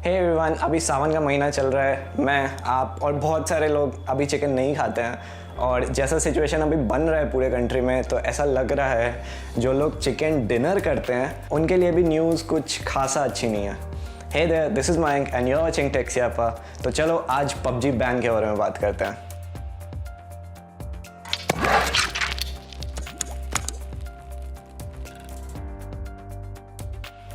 Hey everyone, अभी सावन का महीना चल रहा है। मैं, आप और बहुत सारे लोग अभी चिकन नहीं खाते हैं और जैसा सिचुएशन अभी बन रहा है पूरे कंट्री में, तो ऐसा लग रहा है जो लोग चिकन डिनर करते हैं उनके लिए भी न्यूज़ कुछ खासा अच्छी नहीं है। Hey there, this is Mayank and you are watching Tech Siyapa. तो चलो आज पबजी बैन के बारे में बात करते हैं।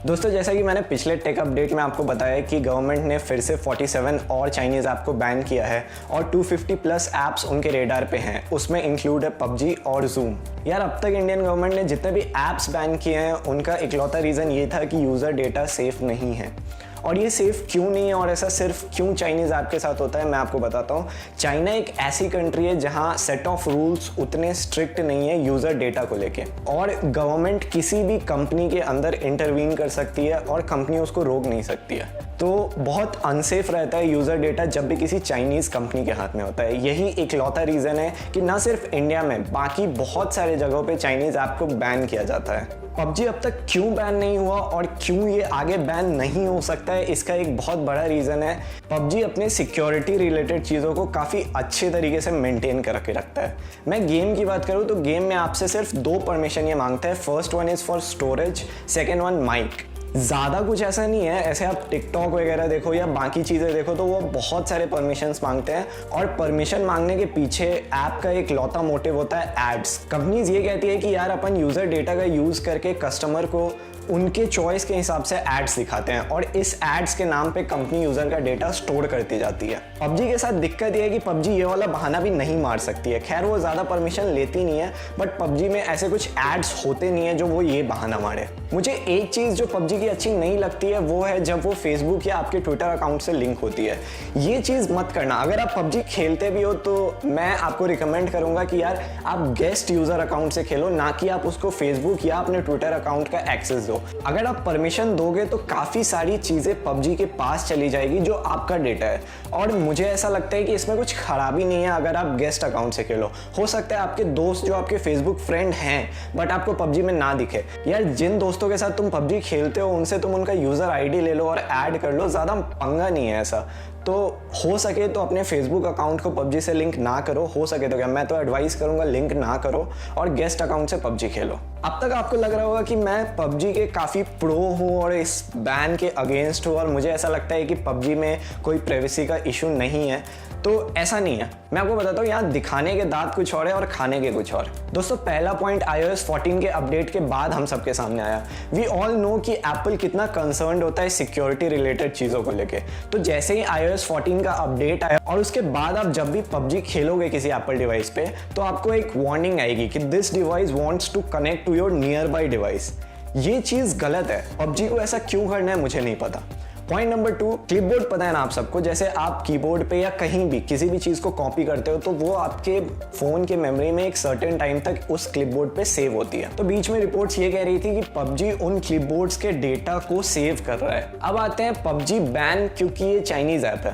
दोस्तों, जैसा कि मैंने पिछले टेक अपडेट में आपको बताया कि गवर्नमेंट ने फिर से 47 और चाइनीज़ ऐप को बैन किया है और 250 प्लस ऐप्स उनके रेडार पे हैं। उसमें इंक्लूड है पबजी और जूम। यार, अब तक इंडियन गवर्नमेंट ने जितने भी ऐप्स बैन किए हैं उनका इकलौता रीज़न ये था कि यूज़र डेटा सेफ नहीं है। और ये सेफ क्यों नहीं है और ऐसा सिर्फ क्यों चाइनीज़ ऐप के साथ होता है, मैं आपको बताता हूँ। चाइना एक ऐसी कंट्री है जहाँ सेट ऑफ रूल्स उतने स्ट्रिक्ट नहीं है यूज़र डेटा को लेके, और गवर्नमेंट किसी भी कंपनी के अंदर इंटरवीन कर सकती है और कंपनी उसको रोक नहीं सकती है। तो बहुत अनसेफ रहता है यूज़र डेटा जब भी किसी चाइनीज़ कंपनी के हाथ में होता है। यही इकलौता रीज़न है कि ना सिर्फ इंडिया में, बाकी बहुत सारे जगहों पे चाइनीज़ ऐप को बैन किया जाता है। पबजी अब तक क्यों बैन नहीं हुआ और क्यों ये आगे बैन नहीं हो सकता है, इसका एक बहुत बड़ा रीज़न है पबजी अपने सिक्योरिटी रिलेटेड चीज़ों को काफ़ी अच्छे तरीके से मेंटेन करके रखता है। मैं गेम की बात करूँ तो गेम में आपसे सिर्फ 2 परमिशन ये मांगता है। First one is for storage, second one mic. ज़्यादा कुछ ऐसा नहीं है। ऐसे आप टिकटॉक वगैरह देखो या बाकी चीज़ें देखो तो वो बहुत सारे परमिशंस मांगते हैं, और परमिशन मांगने के पीछे ऐप का एक लौता मोटिव होता है एड्स। कंपनीज ये कहती है कि यार अपन यूज़र डेटा का यूज़ करके कस्टमर को उनके चॉइस के हिसाब से एड्स दिखाते हैं और इस एड्स के नाम पे कंपनी यूज़र का डेटा स्टोर करती जाती है। पबजी के साथ दिक्कत ये है कि पबजी ये वाला बहाना भी नहीं मार सकती है। खैर, वो ज़्यादा परमिशन लेती नहीं है, बट पबजी में ऐसे कुछ एड्स होते नहीं है जो वो ये बहाना मारे। मुझे एक चीज़ जो पबजी की अच्छी नहीं लगती है वो है जब वो फेसबुक या आपके ट्विटर अकाउंट से लिंक होती है। ये चीज़ मत करना। अगर आप पबजी खेलते भी हो तो मैं आपको रिकमेंड करूँगा कि यार आप गेस्ट यूज़र अकाउंट से खेलो, ना कि आप उसको फेसबुक या अपने ट्विटर अकाउंट का एक्सेस दो। अगर आप परमिशन दोगे तो काफ़ी सारी चीज़ें पबजी के पास चली जाएगी जो आपका डेटा है, और मुझे ऐसा लगता है कि इसमें कुछ खराबी नहीं है अगर आप गेस्ट अकाउंट से खेलो। हो सकता है आपके दोस्त जो आपके फेसबुक फ्रेंड हैं बट आपको पबजी में ना दिखे। यार, जिन दोस्तों के साथ तुम पबजी खेलते हो उनसे तुम उनका यूज़र आईडी ले लो और ऐड कर लो, ज़्यादा पंगा नहीं है ऐसा। तो हो सके तो अपने फेसबुक अकाउंट को पबजी से लिंक ना करो। हो सके तो क्या, मैं तो एडवाइस करूंगा लिंक ना करो और गेस्ट अकाउंट से पबजी खेलो। अब तक आपको लग रहा होगा कि मैं पबजी के काफ़ी प्रो हूँ और इस बैन के अगेंस्ट हूँ और मुझे ऐसा लगता है कि पबजी में कोई प्राइवेसी का इशू नहीं है। तो ऐसा नहीं है। मैं आपको बताता हूँ, यहाँ दिखाने के दांत कुछ और है और खाने के कुछ और। दोस्तों, पहला पॉइंट iOS 14 के अपडेट के बाद हम सबके सामने आया। वी ऑल नो कि एप्पल कितना कंसर्न्ड होता है सिक्योरिटी रिलेटेड चीज़ों को लेके। तो जैसे ही iOS 14 का अपडेट आया और उसके बाद आप जब भी पबजी खेलोगे किसी एप्पल डिवाइस पे, तो आपको एक वार्निंग आएगी कि this device wants to connect to your nearby device. ये चीज़ गलत है। पबजी को ऐसा क्यों करना है मुझे नहीं पता। पॉइंट नंबर 2, क्लिपबोर्ड पता है ना आप सबको। जैसे आप कीबोर्ड पे या कहीं भी किसी भी चीज़ को कॉपी करते हो तो वो आपके फ़ोन के मेमोरी में एक सर्टेन टाइम तक उस क्लिपबोर्ड पे सेव होती है। तो बीच में रिपोर्ट्स ये कह रही थी कि पबजी उन क्लिपबोर्ड्स के डेटा को सेव कर रहा है। अब आते हैं पबजी बैन क्योंकि ये चाइनीज़ ऐप है।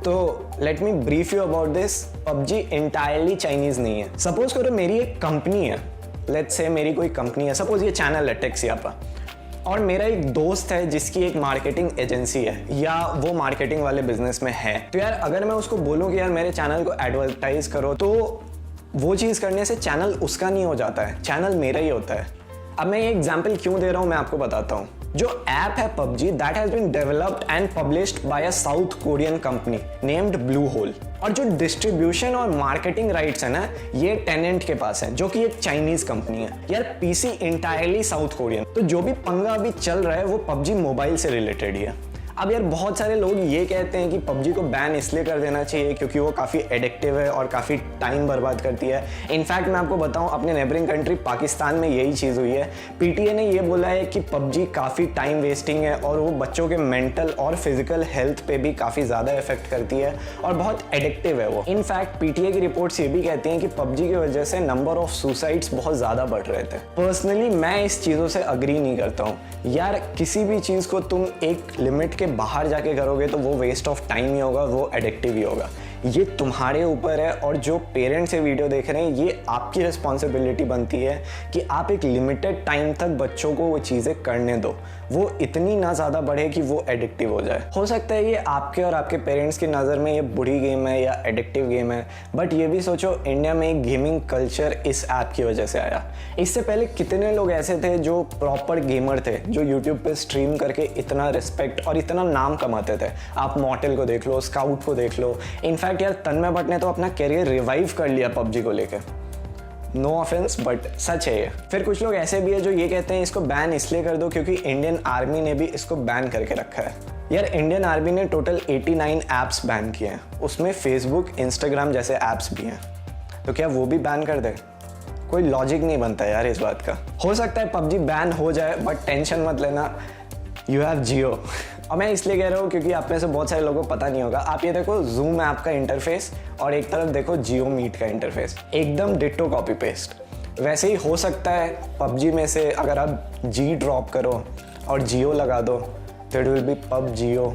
तो let me brief you about this. PUBG entirely Chinese नहीं है। सपोज करो मेरी एक कंपनी है, लेट्स से मेरी कोई कंपनी है, सपोज ये चैनल है टेक सियापा, और मेरा एक दोस्त है जिसकी एक मार्केटिंग एजेंसी है या वो मार्केटिंग वाले बिजनेस में है। तो यार, अगर मैं उसको बोलूँ कि यार मेरे चैनल को एडवर्टाइज करो, तो वो चीज़ करने से चैनल उसका नहीं हो जाता है, चैनल मेरा ही होता है। अब मैं ये एग्जाम्पल क्यों दे रहा हूँ मैं आपको बताता हूँ। जो ऐप है PUBG, that has been developed and published by a South Korean company named Blue Hole, और जो डिस्ट्रीब्यूशन और मार्केटिंग राइट्स है ना, ये टेनेंट के पास है जो कि एक चाइनीज कंपनी है। यार, पीसी इंटायरली साउथ कोरियन। तो जो भी पंगा अभी चल रहा है वो पबजी मोबाइल से रिलेटेड ही है। अब यार, बहुत सारे लोग ये कहते हैं कि पबजी को बैन इसलिए कर देना चाहिए क्योंकि वो काफ़ी एडिक्टिव है और काफ़ी टाइम बर्बाद करती है। इनफैक्ट मैं आपको बताऊं, अपने नेबरिंग कंट्री पाकिस्तान में यही चीज़ हुई है। पीटीए ने ये बोला है कि पबजी काफ़ी टाइम वेस्टिंग है और वो बच्चों के मेंटल और फिजिकल हेल्थ पे भी काफ़ी ज़्यादा इफेक्ट करती है और बहुत एडिक्टिव है वो। इनफैक्ट पीटीए की रिपोर्ट्स ये भी कहती हैं कि पबजी की वजह से नंबर ऑफ सुसाइड्स बहुत ज़्यादा बढ़ रहे थे। पर्सनली मैं इस चीज़ों से अग्री नहीं करता हूँ। यार, किसी भी चीज़ को तुम एक लिमिट के बाहर जाके करोगे तो वो वेस्ट ऑफ टाइम ही होगा, वो एडिक्टिव ही होगा। ये तुम्हारे ऊपर है, और जो पेरेंट्स ये वीडियो देख रहे हैं ये आपकी रिस्पॉन्सिबिलिटी बनती है कि आप एक लिमिटेड टाइम तक बच्चों को वो चीज़ें करने दो। वो इतनी ना ज़्यादा बढ़े कि वो एडिक्टिव हो जाए। हो सकता है ये आपके और आपके पेरेंट्स की नज़र में ये बुरी गेम है या एडिक्टिव गेम है, बट ये भी सोचो इंडिया में एक गेमिंग कल्चर इस ऐप की वजह से आया। इससे पहले कितने लोग ऐसे थे जो प्रॉपर गेमर थे, जो यूट्यूब पे स्ट्रीम करके इतना रिस्पेक्ट और इतना नाम कमाते थे। आप मॉर्टल को देख लो, स्काउट को देख लो, इनफैक्ट यार तन्मय भट्ट ने तो अपना कैरियर रिवाइव कर लिया पबजी को लेकर। नो ऑफेंस बट सच है ये। फिर कुछ लोग ऐसे भी है जो ये कहते हैं इसको बैन इसलिए कर दो क्योंकि इंडियन आर्मी ने भी इसको बैन करके रखा है। यार इंडियन आर्मी ने टोटल 89 ऐप्स बैन किए हैं, उसमें फेसबुक, इंस्टाग्राम जैसे ऐप्स भी हैं, तो क्या वो भी बैन कर दे? कोई लॉजिक नहीं बनता यार इस बात का। हो सकता है पबजी बैन हो जाए बट टेंशन मत लेना, यू हैव जियो। और मैं इसलिए कह रहा हूँ क्योंकि आप में से बहुत सारे लोगों को पता नहीं होगा। आप ये देखो जूम ऐप का इंटरफेस और एक तरफ देखो जियो मीट का इंटरफेस, एकदम डिट्टो कॉपी पेस्ट। वैसे ही हो सकता है पबजी में से अगर आप जी ड्रॉप करो और जियो लगा दो तो इट विल बी पब जियो,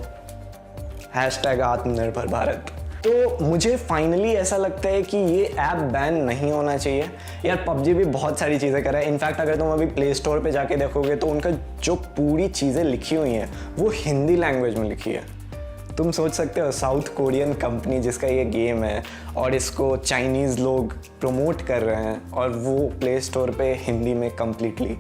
#आत्मनिर्भर भारत। तो मुझे फाइनली ऐसा लगता है कि ये ऐप बैन नहीं होना चाहिए। यार पबजी भी बहुत सारी चीज़ें कर रहा है। इनफैक्ट अगर तुम अभी प्ले स्टोर पे जाके देखोगे तो उनका जो पूरी चीज़ें लिखी हुई हैं वो हिंदी लैंग्वेज में लिखी है। तुम सोच सकते हो साउथ कोरियन कंपनी जिसका ये गेम है और इसको चाइनीज़ लोग प्रमोट कर रहे हैं और वो प्ले स्टोर पे हिंदी में कम्प्लीटली,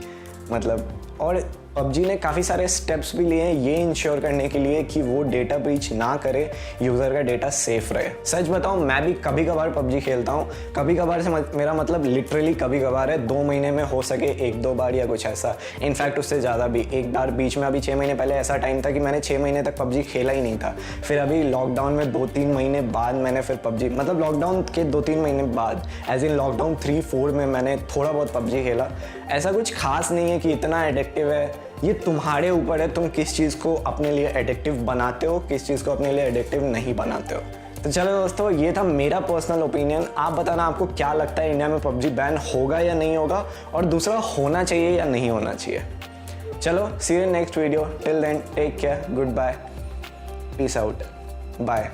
मतलब। और पबजी ने काफ़ी सारे स्टेप्स भी लिए हैं ये इंश्योर करने के लिए कि वो डेटा ब्रीच ना करे, यूज़र का डेटा सेफ रहे। सच बताऊं मैं भी कभी कभार पबजी खेलता हूं। कभी कभार से मेरा मतलब लिटरली कभी कभार है, 2 महीने में हो सके 1-2 बार या कुछ ऐसा। इनफैक्ट उससे ज़्यादा भी। एक बार बीच में अभी 6 महीने पहले ऐसा टाइम था कि मैंने 6 महीने तक पबजी खेला ही नहीं था। फिर अभी लॉकडाउन में 2-3 महीने बाद मैंने फिर पबजी, मतलब लॉकडाउन के 2-3 महीने बाद, एज इन लॉकडाउन 3-4 में मैंने थोड़ा बहुत पबजी खेला। ऐसा कुछ खास नहीं है कि इतना एडिक्टिव है, ये तुम्हारे ऊपर है तुम किस चीज़ को अपने लिए एडिक्टिव बनाते हो, किस चीज़ को अपने लिए एडिक्टिव नहीं बनाते हो। तो चलो दोस्तों, ये था मेरा पर्सनल ओपिनियन। आप बताना आपको क्या लगता है इंडिया में पबजी बैन होगा या नहीं होगा, और दूसरा होना चाहिए या नहीं होना चाहिए। चलो see you in next video, till then take care, goodbye, peace out, bye.